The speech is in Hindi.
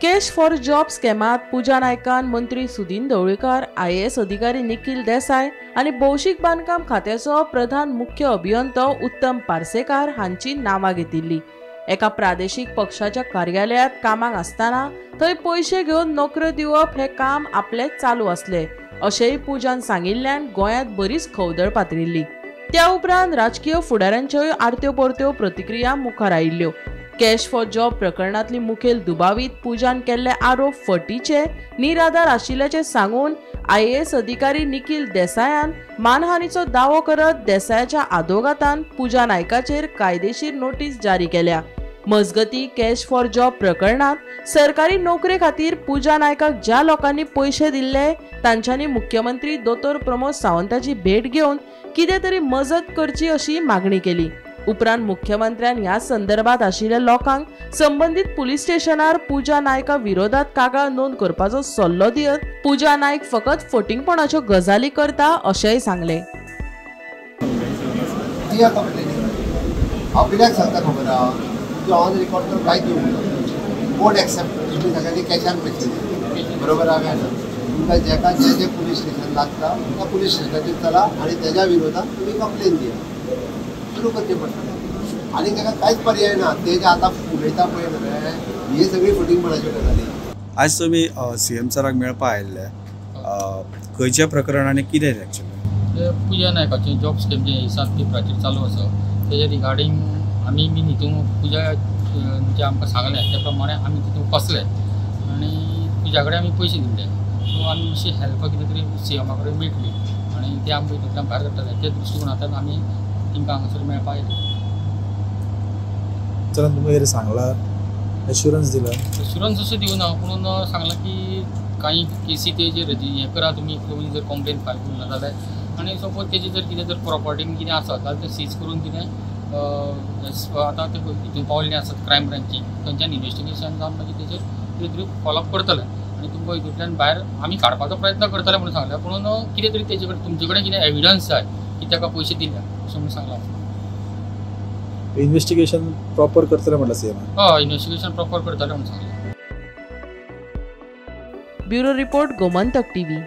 कॅश फॉर जॉब स्कॅमात पूजा नायकान मंत्री सुदीन ढवळीकर, IAS अधिकारी निखिल देसाई आणि भौशीक बांदकाम खात्याचो प्रधान मुख्य अभियंतो उत्तम पार्सेकार हांची नांवां घेतिल्ली। एका प्रादेशीक पक्षाच्या कार्यालयात कामाक आसतना थंय पैसे घेवन नोकऱ्यो दिवप हे काम आपले चालू असले अशेंय पूजान सांगिल्ल्यान गोंयांत बरीच खवदळ पातळिल्ली। त्या उपरांत राजकीय फुडाऱ्यांच्योय आरत्यो परत्यो प्रतिक्रिया मुखार आयिल्ल्यो। कॅश फॉर जॉब प्रकरणातली मुखेल दुबावीत पूजान केल्ले आरोप फटीचे, निराधार आशिल्ल्याचे सांगून IAS अधिकारी निखिल देसायान मानहानीचो दावो करत देसायाच्या आदोगातान पूजा नायकाचेर कायदेशीर नोटीस जारी केल्या। मजगती कॅश फॉर जॉब प्रकरणात सरकारी नोकरे खातीर पूजा नायकाक ज्या लोकांनी पैसे दिल्ले तांच्यांनी मुख्यमंत्री दोतोर प्रमोद सावंताची भेट घेवन कितें तरी मजत करची अशी मागणी केली। उपरांत मुख्यमंत्र्यान ह्या संदर्भात आशिल्ल्या लोकांक संबंधित पुलीस स्टेशनार पूजा नायका विरोधात कागाळ नोंद करपाचो सल्लो दियत पूजा नायक फकत फटिंगपणाच्यो गजाली करता अशेंय सांगले। बरोबर आहे ना, तुमकां जेका जे पुलीस स्टेशन लागता त्या पुलीस स्टेशनाचेर चला आणि त्याच्या विरोधात तुम्ही कंप्लेन दिया सुरू करचे पडटा आणि ताका कांयच पर्याय ना। ते जे आतां उलयता पळय न्हय, ही सगळी फटिंगपणाच्यो गजाली। आज तुमी CM सराक मेळपा आयिल्ले, खंयच्या प्रकरणांनी कितें एक्चुअली? पूजा नायकाचे जॉब स्कीम जे हिसाब पेपराचेर चालू आसा तेजे रिगार्डींग आमी बी हितून पूजा जे आमकां सांगलें त्या प्रमाणे आमी तितून फसले आनी तुज्या कडेन आमी पयशे दिल्ले, सो आमी मातशी हेल्प कितें तरी CM कडेन मेळटली आनी ते आमकां हितूंतल्यान भायर काडटले। ते दृश्टीकोनांतल्यान आमी तिंका हांगासर मेळपा आयले। तर तुमी सांगला एश्युरन्स दिला? एश्युरन्स अशें दिवना, पूण सांगलां की काही केसी तेजेर हें करा तुमी जर कंप्लेन फायल करूं ना जाल्यार, आनी सपोज तेजी जर कितें जर प्रॉपर्टी कितें आसत जाल्यार तें सीज करून कितें आतां ते हितून पावल्लीं आसत क्रायम ब्रांचीक, थंयच्यान इन्वेस्टिगेशन जावन मागीर तेजेर कितें तरी फॉलोअप करतले आनी तुमकां हितूंतल्यान भायर आमी काडपाचो प्रयत्न करतले म्हणून सांगलें। पूण कितें तरी तेजे कडेन तुमचे कडेन कितें एविडन्स जाय की ताका पयशे दिल्या अशें म्हणून सांगलां। इन्वेस्टिगेशन प्रॉपर करतले म्हणला CM? हय, इन्वेस्टिगेशन प्रॉपर करतले म्हणून सांगलें। Bureau report, Gomantak TV।